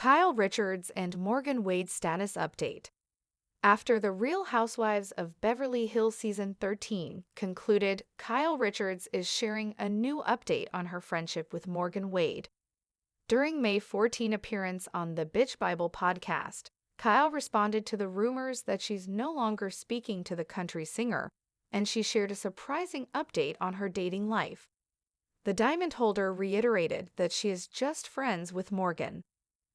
Kyle Richards and Morgan Wade status update. After The Real Housewives of Beverly Hills Season 13 concluded, Kyle Richards is sharing a new update on her friendship with Morgan Wade. During May 14 appearance on the Bitch Bible podcast, Kyle responded to the rumors that she's no longer speaking to the country singer, and she shared a surprising update on her dating life. The diamond holder reiterated that she is just friends with Morgan.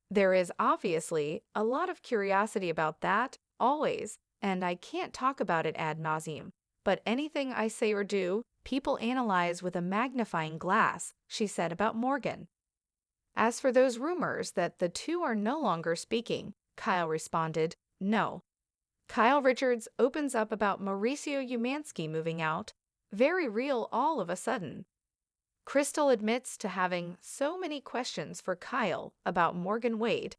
There is obviously a lot of curiosity about that, always, and I can't talk about it ad nauseum. But anything I say or do, people analyze with a magnifying glass, she said about Morgan. As for those rumors that the two are no longer speaking, Kyle responded, no. Kyle Richards opens up about Mauricio Umansky moving out. Very real all of a sudden. Crystal admits to having so many questions for Kyle about Morgan Wade.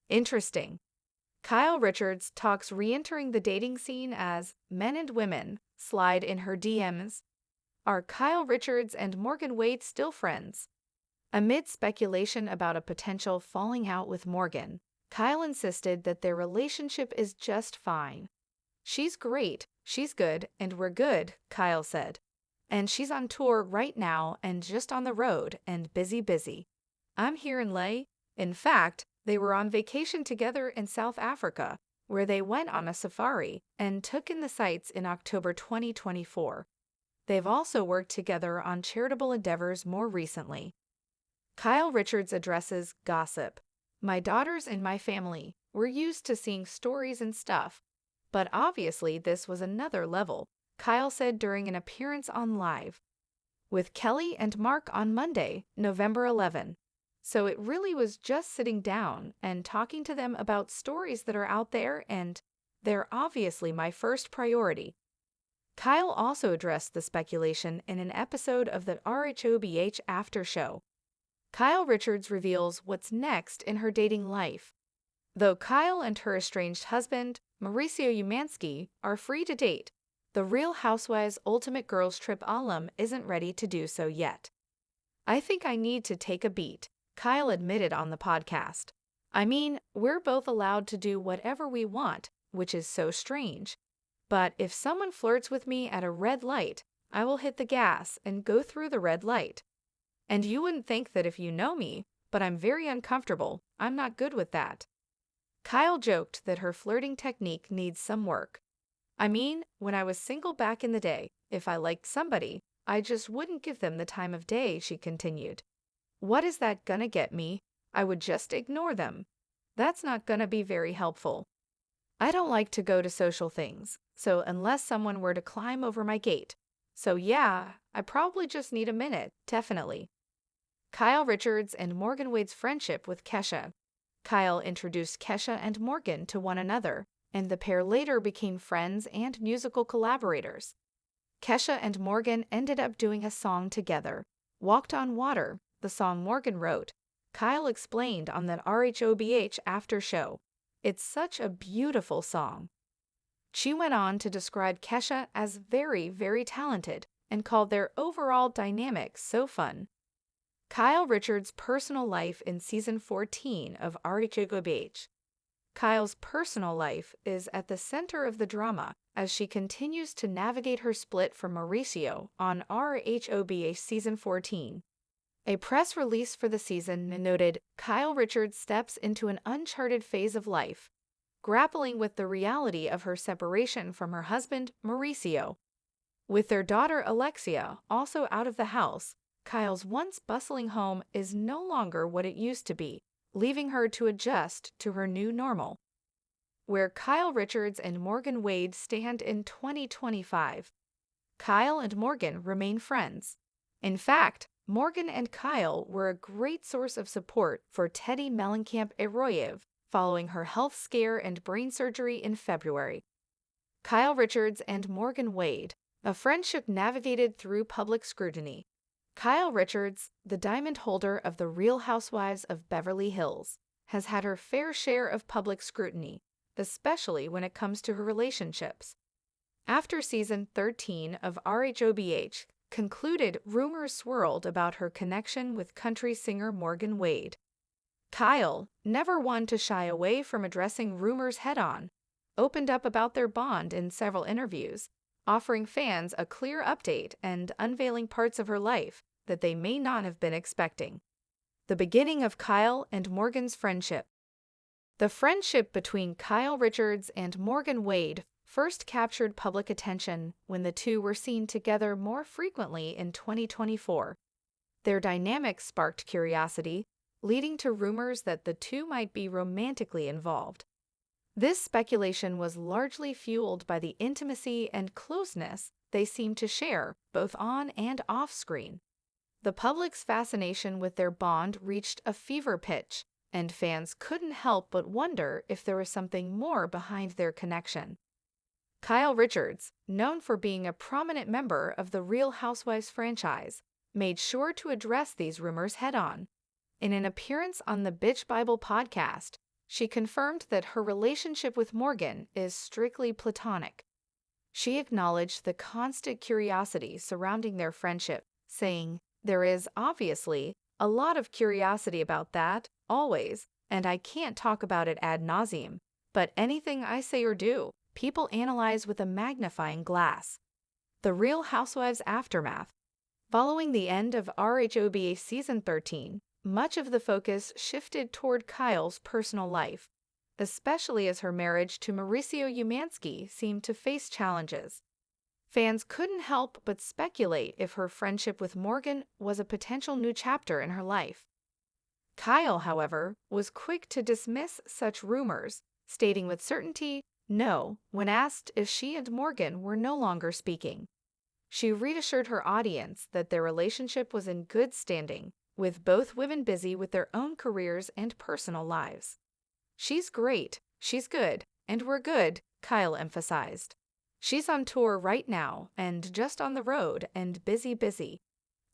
Interesting. Kyle Richards talks re-entering the dating scene as men and women slide in her DMs. Are Kyle Richards and Morgan Wade still friends? Amid speculation about a potential falling out with Morgan, Kyle insisted that their relationship is just fine. She's great, she's good, and we're good, Kyle said. And she's on tour right now and just on the road and busy. I'm here in Leh. In fact, they were on vacation together in South Africa, where they went on a safari and took in the sights in October 2024. They've also worked together on charitable endeavors more recently. Kyle Richards addresses gossip. My daughters and my family, we're used to seeing stories and stuff. But obviously this was another level, Kyle said during an appearance on Live with Kelly and Mark on Monday, November 11. So it really was just sitting down and talking to them about stories that are out there, and they're obviously my first priority. Kyle also addressed the speculation in an episode of the RHOBH After Show. Kyle Richards reveals what's next in her dating life. Though Kyle and her estranged husband, Mauricio Umansky, are free to date, the Real Housewives Ultimate Girls Trip alum isn't ready to do so yet. I think I need to take a beat, Kyle admitted on the podcast. I mean, we're both allowed to do whatever we want, which is so strange. But if someone flirts with me at a red light, I will hit the gas and go through the red light. And you wouldn't think that if you know me, but I'm very uncomfortable. I'm not good with that. Kyle joked that her flirting technique needs some work. I mean, when I was single back in the day, if I liked somebody, I just wouldn't give them the time of day, she continued. What is that gonna get me? I would just ignore them. That's not gonna be very helpful. I don't like to go to social things, so unless someone were to climb over my gate. So yeah, I probably just need a minute, definitely. Kyle Richards and Morgan Wade's friendship with Kesha. Kyle introduced Kesha and Morgan to one another, and the pair later became friends and musical collaborators. Kesha and Morgan ended up doing a song together, Walked on Water, the song Morgan wrote. Kyle explained on that RHOBH After Show. It's such a beautiful song. She went on to describe Kesha as very talented and called their overall dynamic so fun. Kyle Richards' personal life in Season 14 of RHOBH. Kyle's personal life is at the center of the drama as she continues to navigate her split from Mauricio on RHOBH Season 14. A press release for the season noted Kyle Richards steps into an uncharted phase of life, grappling with the reality of her separation from her husband, Mauricio. With their daughter Alexia also out of the house, Kyle's once bustling home is no longer what it used to be, leaving her to adjust to her new normal. Where Kyle Richards and Morgan Wade stand in 2025. Kyle and Morgan remain friends. In fact, Morgan and Kyle were a great source of support for Teddi Mellencamp-Arroyo following her health scare and brain surgery in February. Kyle Richards and Morgan Wade, a friendship navigated through public scrutiny. Kyle Richards, the diamond holder of the Real Housewives of Beverly Hills, has had her fair share of public scrutiny, especially when it comes to her relationships. After Season 13 of RHOBH concluded, rumors swirled about her connection with country singer Morgan Wade. Kyle, never one to shy away from addressing rumors head-on, opened up about their bond in several interviews, offering fans a clear update and unveiling parts of her life that they may not have been expecting. The beginning of Kyle and Morgan's friendship. The friendship between Kyle Richards and Morgan Wade first captured public attention when the two were seen together more frequently in 2024. Their dynamic sparked curiosity, leading to rumors that the two might be romantically involved. This speculation was largely fueled by the intimacy and closeness they seemed to share, both on and off screen. The public's fascination with their bond reached a fever pitch, and fans couldn't help but wonder if there was something more behind their connection. Kyle Richards, known for being a prominent member of the Real Housewives franchise, made sure to address these rumors head-on. In an appearance on the Bitch Bible podcast, she confirmed that her relationship with Morgan is strictly platonic. She acknowledged the constant curiosity surrounding their friendship, saying, "There is, obviously, a lot of curiosity about that, always, and I can't talk about it ad nauseum, but anything I say or do, people analyze with a magnifying glass." The Real Housewives aftermath. Following the end of RHOBA Season 13, much of the focus shifted toward Kyle's personal life, especially as her marriage to Mauricio Umansky seemed to face challenges. Fans couldn't help but speculate if her friendship with Morgan was a potential new chapter in her life. Kyle, however, was quick to dismiss such rumors, stating with certainty no when asked if she and Morgan were no longer speaking. She reassured her audience that their relationship was in good standing, with both women busy with their own careers and personal lives. "She's great, she's good, and we're good," Kyle emphasized. "She's on tour right now and just on the road and busy.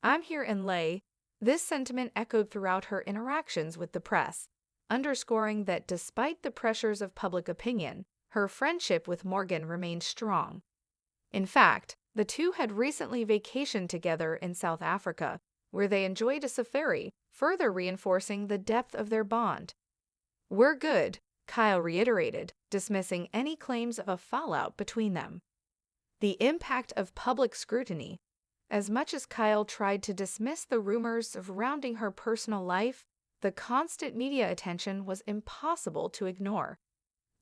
I'm here in LA." This sentiment echoed throughout her interactions with the press, underscoring that despite the pressures of public opinion, her friendship with Morgan remained strong. In fact, the two had recently vacationed together in South Africa, where they enjoyed a safari, further reinforcing the depth of their bond. "We're good," Kyle reiterated, dismissing any claims of a fallout between them. The impact of public scrutiny. As much as Kyle tried to dismiss the rumors surrounding her personal life, the constant media attention was impossible to ignore.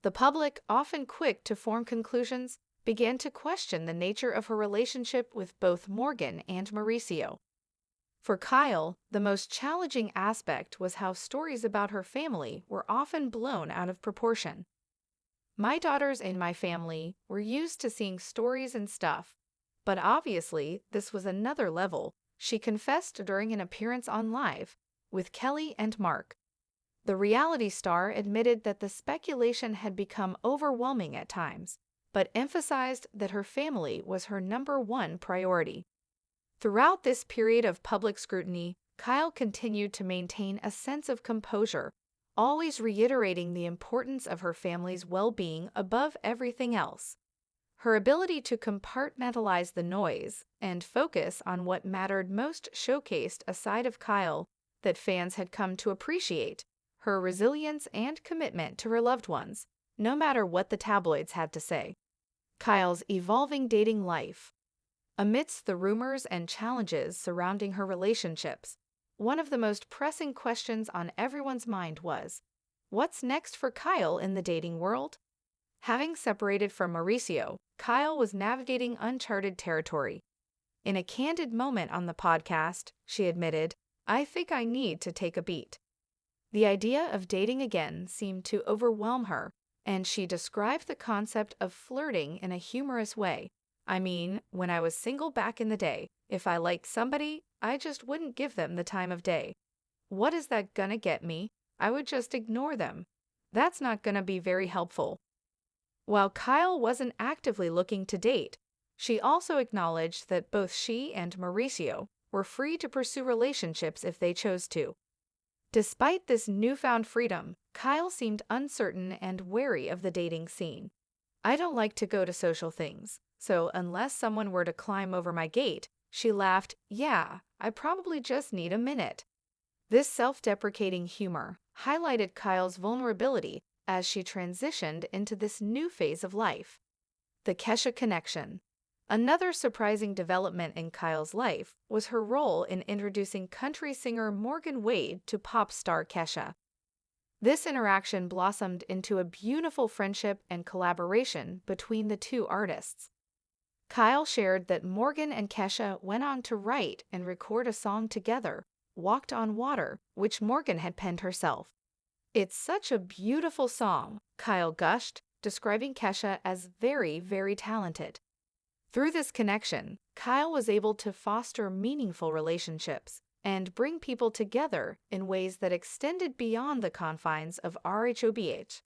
The public, often quick to form conclusions, began to question the nature of her relationship with both Morgan and Mauricio. For Kyle, the most challenging aspect was how stories about her family were often blown out of proportion. "My daughters and my family were used to seeing stories and stuff, but obviously this was another level," she confessed during an appearance on Live with Kelly and Mark. The reality star admitted that the speculation had become overwhelming at times, but emphasized that her family was her number one priority. Throughout this period of public scrutiny, Kyle continued to maintain a sense of composure, always reiterating the importance of her family's well-being above everything else. Her ability to compartmentalize the noise and focus on what mattered most showcased a side of Kyle that fans had come to appreciate, her resilience and commitment to her loved ones, no matter what the tabloids had to say. Kyle's evolving dating life. Amidst the rumors and challenges surrounding her relationships, one of the most pressing questions on everyone's mind was, what's next for Kyle in the dating world? Having separated from Mauricio, Kyle was navigating uncharted territory. In a candid moment on the podcast, she admitted, "I think I need to take a beat." The idea of dating again seemed to overwhelm her, and she described the concept of flirting in a humorous way. "I mean, when I was single back in the day, if I liked somebody, I just wouldn't give them the time of day. What is that gonna get me? I would just ignore them. That's not gonna be very helpful." While Kyle wasn't actively looking to date, she also acknowledged that both she and Mauricio were free to pursue relationships if they chose to. Despite this newfound freedom, Kyle seemed uncertain and wary of the dating scene. "I don't like to go to social things, so unless someone were to climb over my gate," she laughed, "yeah, I probably just need a minute." This self-deprecating humor highlighted Kyle's vulnerability as she transitioned into this new phase of life. The Kesha connection. Another surprising development in Kyle's life was her role in introducing country singer Morgan Wade to pop star Kesha. This interaction blossomed into a beautiful friendship and collaboration between the two artists. Kyle shared that Morgan and Kesha went on to write and record a song together, Walked on Water, which Morgan had penned herself. "It's such a beautiful song," Kyle gushed, describing Kesha as very, very talented. Through this connection, Kyle was able to foster meaningful relationships and bring people together in ways that extended beyond the confines of RHOBH.